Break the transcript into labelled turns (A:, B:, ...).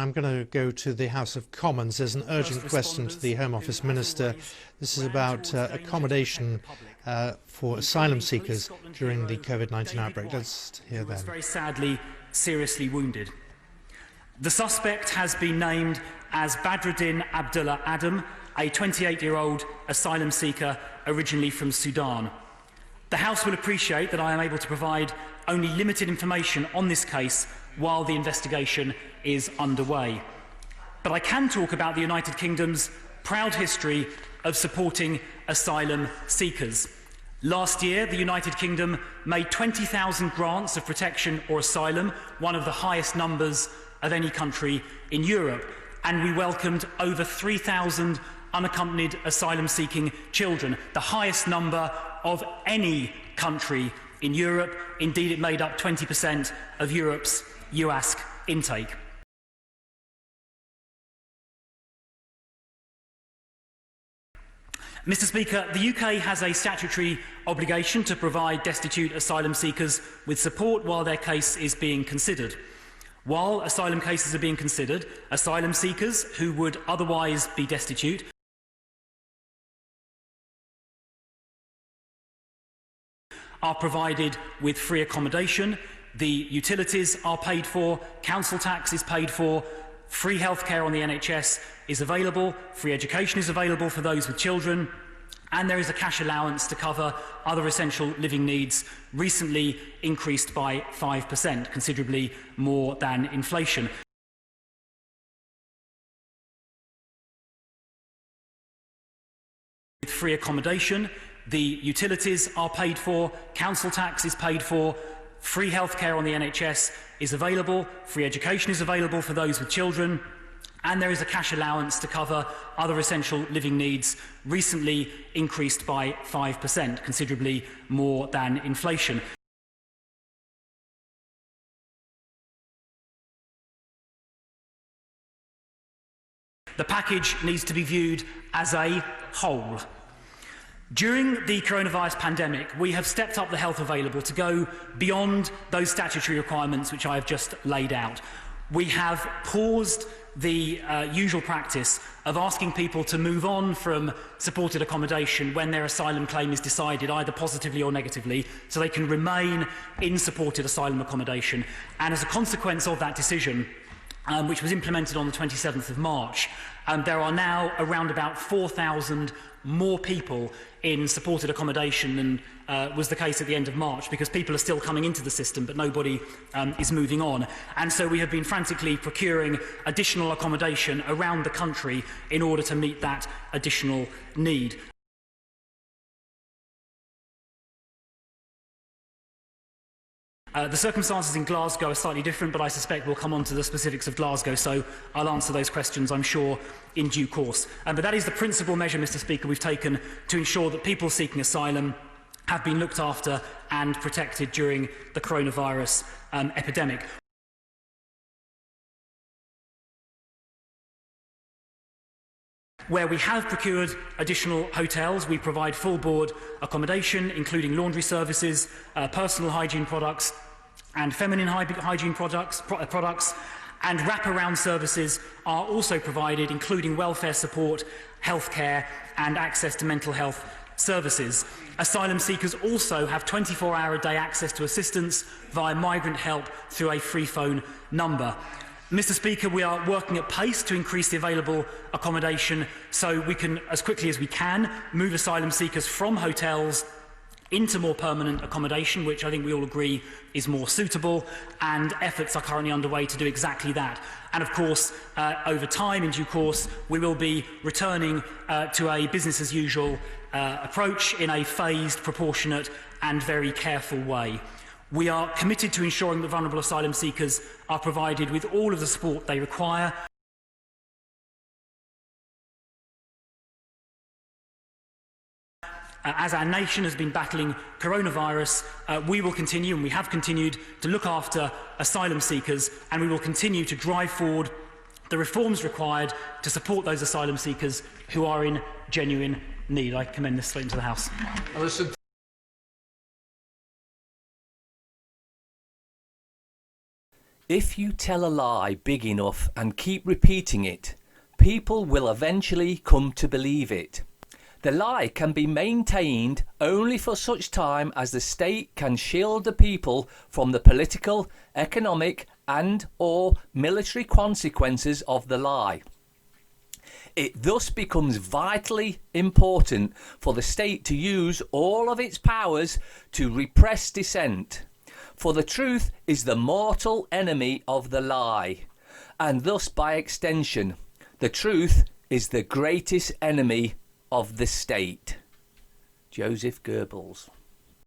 A: I'm going to go to the House of Commons. There's an urgent question to the Home Office Minister. This is about accommodation for asylum seekers during the COVID-19 outbreak. Let's hear them.
B: Very sadly, seriously wounded. The suspect has been named as Badruddin Abdullah Adam, a 28-year-old asylum seeker originally from Sudan. The House will appreciate that I am able to provide only limited information on this case while the investigation is underway. But I can talk about the United Kingdom's proud history of supporting asylum seekers. Last year, the United Kingdom made 20,000 grants of protection or asylum, one of the highest numbers of any country in Europe, and we welcomed over 3,000 unaccompanied asylum-seeking children, the highest number of any country in Europe. Indeed, it made up 20% of Europe's UASC intake. Mr. Speaker, the UK has a statutory obligation to provide destitute asylum seekers with support while their case is being considered. While asylum cases are being considered, asylum seekers who would otherwise be destitute are provided with free accommodation, the utilities are paid for, council tax is paid for, free healthcare on the NHS is available, free education is available for those with children, and there is a cash allowance to cover other essential living needs, recently increased by 5%, considerably more than inflation. With free accommodation, the utilities are paid for, council tax is paid for, free healthcare on the NHS is available, free education is available for those with children, and there is a cash allowance to cover other essential living needs, recently increased by 5%, considerably more than inflation. The package needs to be viewed as a whole. During the coronavirus pandemic, we have stepped up the help available to go beyond those statutory requirements which I have just laid out. We have paused the usual practice of asking people to move on from supported accommodation when their asylum claim is decided, either positively or negatively, so they can remain in supported asylum accommodation. And as a consequence of that decision, which was implemented on the 27th of March, there are now around about 4,000 more people in supported accommodation than was the case at the end of March, because people are still coming into the system but nobody is moving on. And so we have been frantically procuring additional accommodation around the country in order to meet that additional need. The circumstances in Glasgow are slightly different, but I suspect we'll come on to the specifics of Glasgow, so I'll answer those questions, I'm sure, in due course. But that is the principal measure, Mr. Speaker, we've taken to ensure that people seeking asylum have been looked after and protected during the coronavirus epidemic. Where we have procured additional hotels, we provide full board accommodation, including laundry services, personal hygiene products, and feminine hygiene products, and wraparound services are also provided, including welfare support, healthcare, and access to mental health services. Asylum seekers also have 24-hour-a-day access to assistance via Migrant Help through a free phone number. Mr. Speaker, we are working at pace to increase the available accommodation so we can, as quickly as we can, move asylum seekers from hotels into more permanent accommodation, which I think we all agree is more suitable, and efforts are currently underway to do exactly that. And of course, over time, in due course, we will be returning to a business-as-usual approach in a phased, proportionate and very careful way. We are committed to ensuring that vulnerable asylum seekers are provided with all of the support they require. As our nation has been battling coronavirus, we will continue, and we have continued, to look after asylum seekers, and we will continue to drive forward the reforms required to support those asylum seekers who are in genuine need. I commend this statement to the House.
C: If you tell a lie big enough and keep repeating it, people will eventually come to believe it. The lie can be maintained only for such time as the state can shield the people from the political, economic and/or military consequences of the lie. It thus becomes vitally important for the state to use all of its powers to repress dissent. For the truth is the mortal enemy of the lie, and thus by extension, the truth is the greatest enemy of the state. Joseph Goebbels.